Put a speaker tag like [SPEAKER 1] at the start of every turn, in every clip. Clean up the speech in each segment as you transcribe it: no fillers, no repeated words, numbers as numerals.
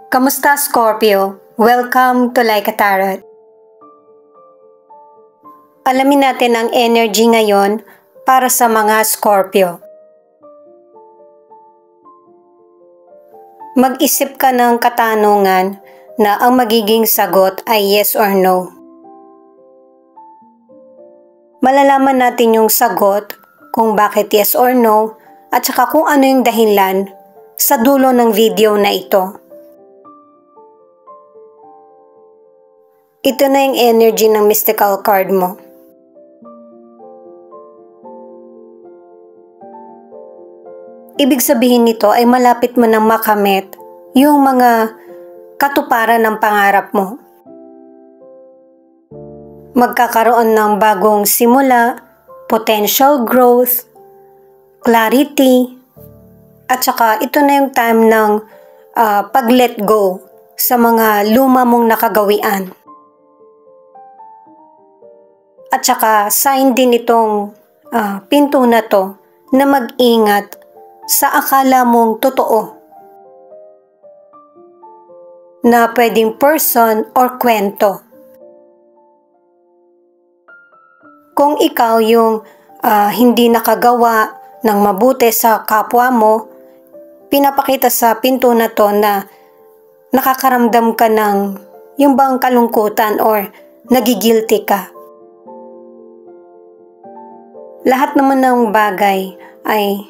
[SPEAKER 1] Kamusta, Scorpio? Welcome to Like a Tarot. Alamin natin ang energy ngayon para sa mga Scorpio. Mag-isip ka ng katanungan na ang magiging sagot ay yes or no. Malalaman natin yung sagot kung bakit yes or no at saka kung ano yung dahilan sa dulo ng video na ito. Ito na yung energy ng mystical card mo. Ibig sabihin nito ay malapit mo nang makamit yung mga katuparan ng pangarap mo. Magkakaroon ng bagong simula, potential growth, clarity, at saka ito na yung time ng pag-let go sa mga luma mong nakagawian. At saka sign din itong pinto na to na mag-ingat sa akala mong totoo na pwedeng person or kwento. Kung ikaw yung hindi nakagawa ng mabuti sa kapwa mo, pinapakita sa pinto na to na nakakaramdam ka ng yung bang kalungkutan or nagigilty ka. Lahat naman ng bagay ay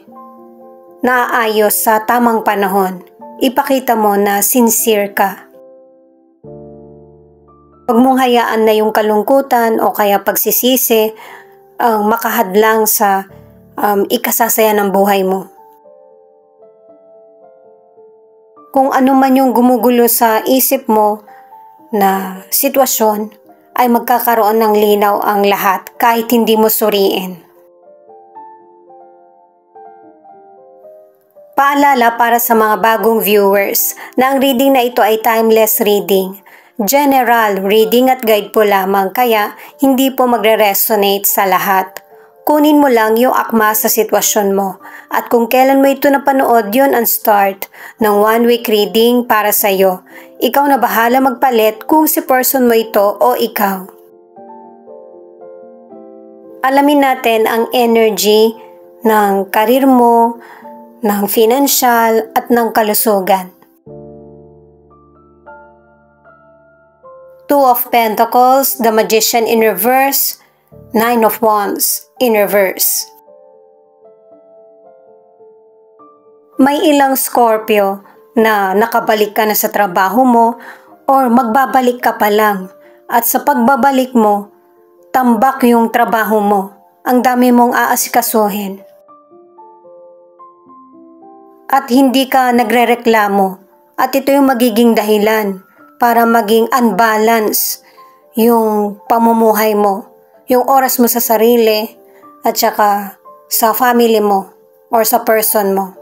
[SPEAKER 1] naaayos sa tamang panahon. Ipakita mo na sincere ka. Huwag mong hayaan na yung kalungkutan o kaya pagsisisi ang makahadlang sa ikasasaya ng buhay mo. Kung ano man yung gumugulo sa isip mo na sitwasyon, ay magkakaroon ng linaw ang lahat kahit hindi mo suriin. Paalala para sa mga bagong viewers na ang reading na ito ay timeless reading. General reading at guide po lamang kaya hindi po magre-resonate sa lahat. Kunin mo lang yung akma sa sitwasyon mo at kung kailan mo ito napanood yun ang start ng 1-week reading para sa iyo. Ikaw na bahala magpalit kung si person mo ito o ikaw. Alamin natin ang energy ng karir mo, ng financial at ng kalusugan. Two of Pentacles, the Magician in reverse, Nine of Wands in reverse. May ilang Scorpio na nakabalik ka na sa trabaho mo or magbabalik ka pa lang at sa pagbabalik mo, tambak yung trabaho mo. Ang dami mong aasikasuhin. At hindi ka nagrereklamo at ito yung magiging dahilan para maging unbalance yung pamumuhay mo, yung oras mo sa sarili at saka sa family mo or sa person mo.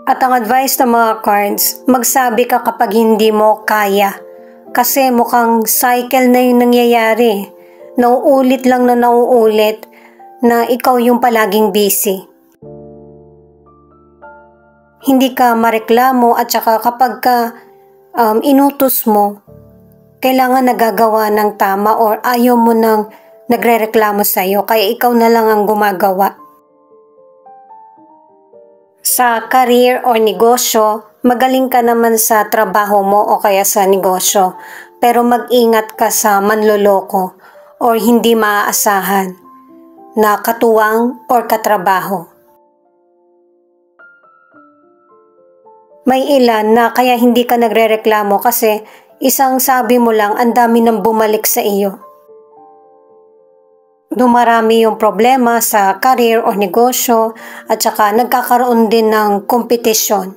[SPEAKER 1] At ang advice ng mga cards, magsabi ka kapag hindi mo kaya kasi mukhang cycle na yung nangyayari. Nauulit lang na nauulit na ikaw yung palaging busy. Hindi ka mareklamo at saka kapag ka inutos mo, kailangan nagagawa ng tama or ayaw mo nang nagrereklamo sa iyo kaya ikaw na lang ang gumagawa. Sa career or negosyo, magaling ka naman sa trabaho mo o kaya sa negosyo pero mag-ingat ka sa manloloko or hindi maaasahan na katuwang or katrabaho. May ilan na kaya hindi ka nagrereklamo kasi isang sabi mo lang ang dami nang bumalik sa iyo. Dumarami yung problema sa career o negosyo at saka nagkakaroon din ng kompetisyon.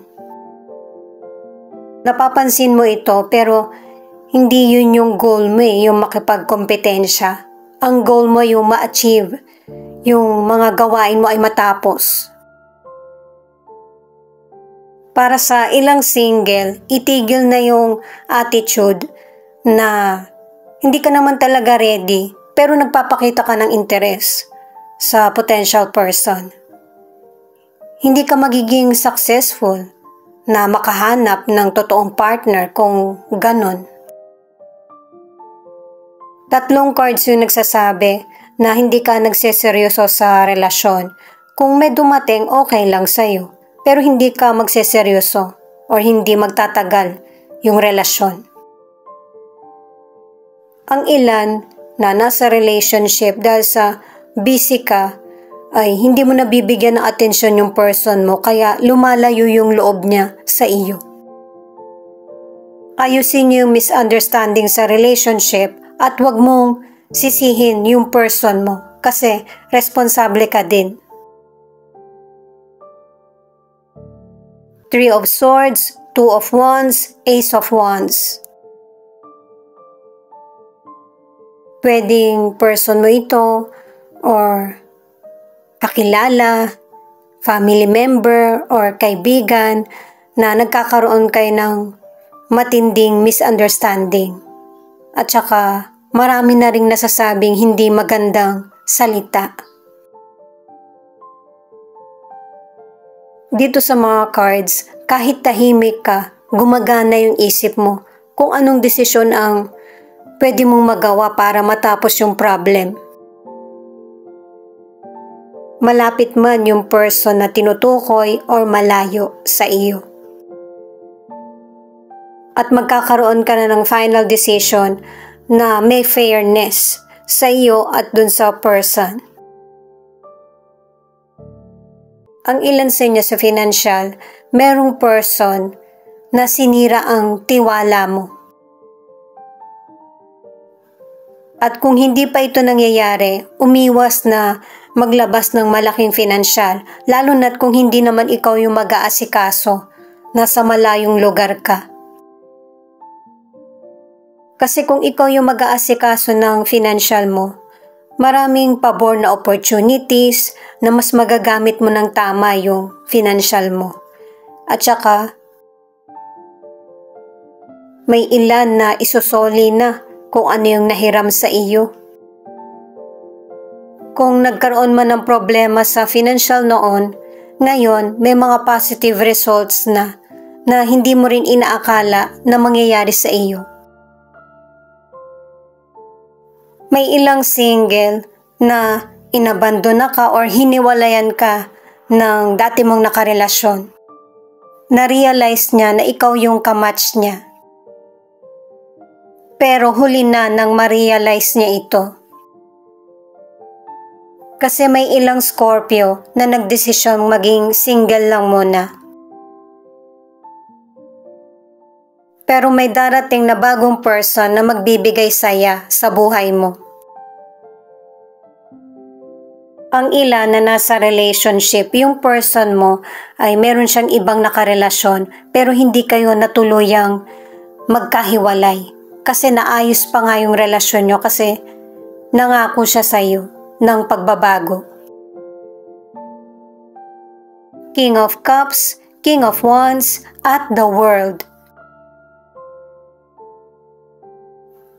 [SPEAKER 1] Napapansin mo ito pero hindi yun yung goal mo yung makipagkompetensya. Ang goal mo yung ma-achieve, yung mga gawain mo ay matapos. Para sa ilang single, itigil na yung attitude na hindi ka naman talaga ready pero nagpapakita ka ng interes sa potential person. Hindi ka magiging successful na makahanap ng totoong partner kung ganon. 3 cards yung nagsasabi na hindi ka nagseseryoso sa relasyon. Kung may dumating, okay lang sa'yo. Pero hindi ka magseseryoso or hindi magtatagal yung relasyon. Ang ilan na nasa relationship dahil sa busy ka ay hindi mo nabibigyan ng atensyon yung person mo kaya lumalayo yung loob niya sa iyo. Ayusin yung misunderstanding sa relationship at wag mong sisihin yung person mo kasi responsable ka din. 3 of Swords, 2 of Wands, Ace of Wands. Pwedeng person mo ito or kakilala, family member or kaibigan na nagkakaroon kayo ng matinding misunderstanding. At saka marami na ring nasasabing hindi magandang salita. Dito sa mga cards, kahit tahimik ka, gumagana yung isip mo kung anong desisyon ang pwede mong magawa para matapos yung problem. Malapit man yung person na tinutukoy or malayo sa iyo. At magkakaroon ka na ng final decision na may fairness sa iyo at dun sa person. Ang ilan sa inyo sa financial, merong person na sinira ang tiwala mo. At kung hindi pa ito nangyayari, umiwas na maglabas ng malaking financial, lalo na't kung hindi naman ikaw yung mag-aasikaso, nasa malayong lugar ka. Kasi kung ikaw yung mag-aasikaso ng financial mo, maraming pabor na opportunities na mas magagamit mo ng tama yung financial mo. At saka, may ilan na isusoli na kung ano yung nahiram sa iyo. Kung nagkaroon man ng problema sa financial noon, ngayon may mga positive results na hindi mo rin inaakala na mangyayari sa iyo. May ilang single na inabandona ka or hiniwalayan ka ng dati mong nakarelasyon. Na-realize niya na ikaw yung kamatch niya. Pero huli na nang ma-realize niya ito. Kasi may ilang Scorpio na nagdesisyong maging single lang muna. Pero may darating na bagong person na magbibigay saya sa buhay mo. Ang ilan na nasa relationship, yung person mo ay meron siyang ibang nakarelasyon pero hindi kayo natuluyang magkahiwalay. Kasi naayos pa nga yung relasyon nyo kasi nangako siya sa iyo ng pagbabago. King of Cups, King of Wands, at the World.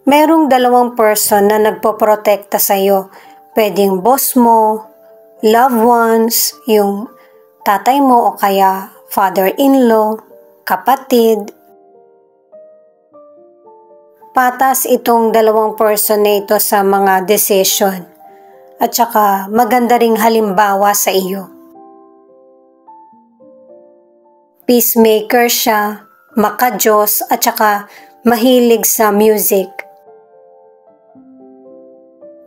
[SPEAKER 1] Merong 2 person na nagpoprotekta sa iyo. Pwedeng boss mo, loved ones, yung tatay mo o kaya father-in-law, kapatid. Patas itong 2 person na ito sa mga decision. At saka maganda ring halimbawa sa iyo. Peacemaker siya, maka-Diyos at saka mahilig sa music.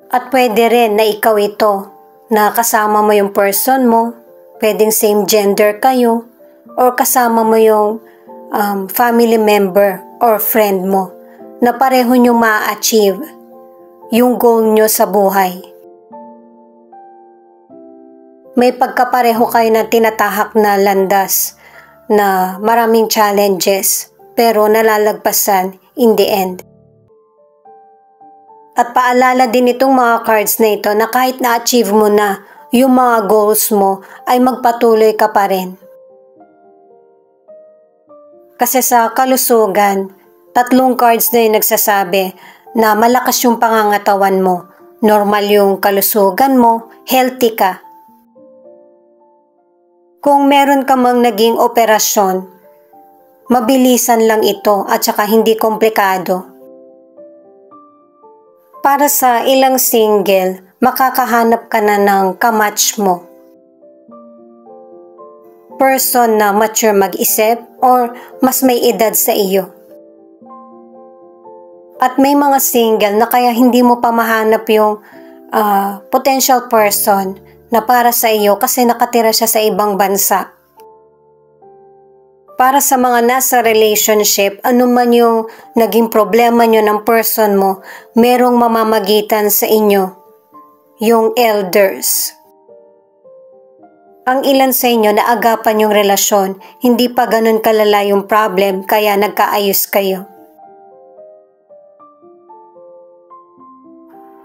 [SPEAKER 1] At pwede rin na ikaw ito, na kasama mo yung person mo, pwedeng same gender kayo, or kasama mo yung family member or friend mo, na pareho nyo ma-achieve yung goal nyo sa buhay. May pagkapareho kayo na tinatahak na landas na maraming challenges pero nalalagpasan in the end. At paalala din itong mga cards na ito na kahit na-achieve mo na yung mga goals mo ay magpatuloy ka pa rin. Kasi sa kalusugan, 3 cards na yung nagsasabi na malakas yung pangangatawan mo, normal yung kalusugan mo, healthy ka. Kung meron ka mang naging operasyon Mabilisan lang ito at saka hindi komplikado. Para sa ilang single, makakahanap ka na ng kamatch mo. Person na mature mag-isip or mas may edad sa iyo. At may mga single na kaya hindi mo pa mahanap yung potential person na para sa iyo kasi nakatira siya sa ibang bansa. Para sa mga nasa relationship, anuman yung naging problema nyo ng person mo, merong mamamagitan sa inyo, yung elders. Ang ilan sa inyo naagapan yung relasyon, hindi pa ganun kalala yung problem kaya nagkaayos kayo.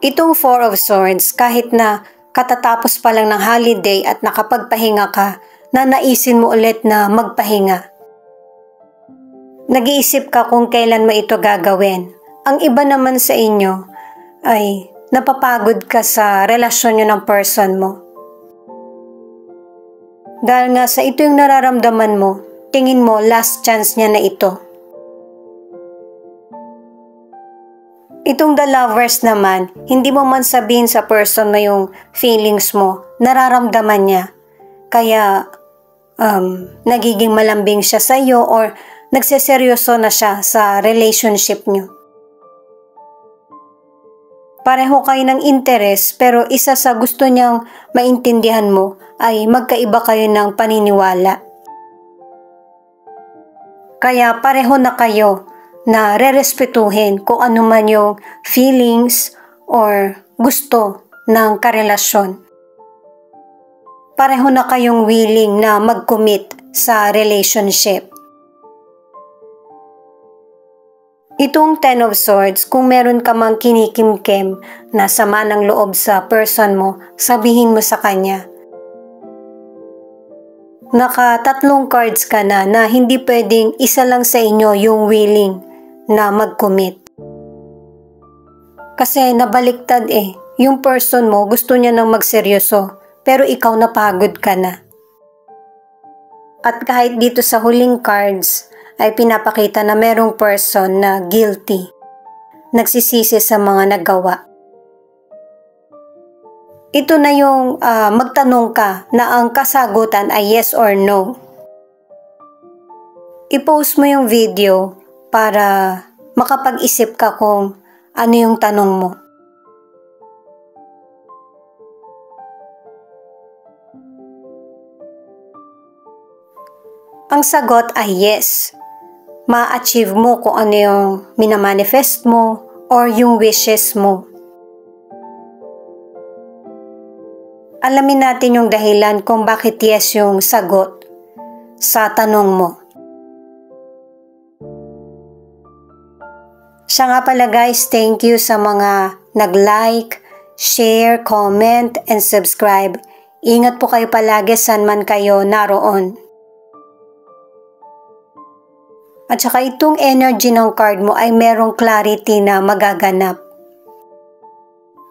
[SPEAKER 1] Itong Four of Swords, kahit na katatapos pa lang ng holiday at nakapagpahinga ka, na naisin mo ulit na magpahinga. Nag-iisip ka kung kailan mo ito gagawin. Ang iba naman sa inyo ay napapagod ka sa relasyon nyo ng person mo. Dahil nga sa ito yung nararamdaman mo, tingin mo last chance niya na ito. Itong The Lovers naman, hindi mo man sabihin sa person mo yung feelings mo, nararamdaman niya. Kaya nagiging malambing siya sa iyo or nagseseryoso na siya sa relationship niyo. Pareho kayo ng interest pero isa sa gusto niyang maintindihan mo ay magkaiba kayo ng paniniwala. Kaya pareho na kayo na rerespetuhin kung ano man yung feelings or gusto ng karelasyon. Pareho na kayong willing na mag-commit sa relationship. Itong Ten of Swords, kung meron ka mang kinikimkim na sama ng loob sa person mo, sabihin mo sa kanya. Naka-3 cards ka na hindi pwedeng isa lang sa inyo yung willing na mag-commit. Kasi nabaliktad yung person mo gusto niya nang magseryoso, pero ikaw napagod ka na. At kahit dito sa huling cards, ay pinapakita na merong person na guilty, nagsisisi sa mga nagawa. Ito na yung magtanong ka na ang kasagutan ay yes or no. I-post mo yung video para makapag-isip ka kung ano yung tanong mo. Ang sagot ay yes. Ma-achieve mo kung ano yung minamanifest mo or yung wishes mo. Alamin natin yung dahilan kung bakit yes yung sagot sa tanong mo. Siya nga pala guys, thank you sa mga nag-like, share, comment, and subscribe. Ingat po kayo palagi saan man kayo naroon. At saka itong energy ng card mo ay merong clarity na magaganap.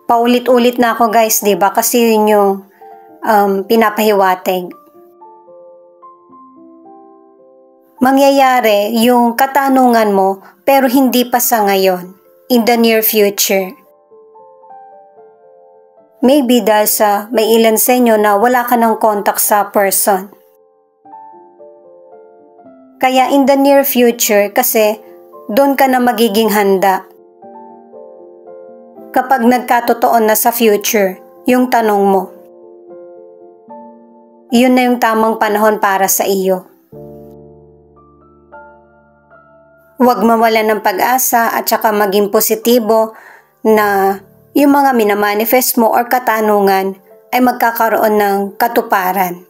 [SPEAKER 1] Paulit-ulit na ako guys, diba? Kasi yun yung pinapahiwatig. Mangyayari yung katanungan mo pero hindi pa sa ngayon, in the near future. Maybe dahil sa may ilan sa inyo na wala ka ng contact sa person. Kaya in the near future kasi doon ka na magiging handa. Kapag nagkatotoo na sa future, yung tanong mo. Yun na yung tamang panahon para sa iyo. Huwag mawalan ng pag-asa at saka maging positibo na yung mga minamanifest mo or katanungan ay magkakaroon ng katuparan.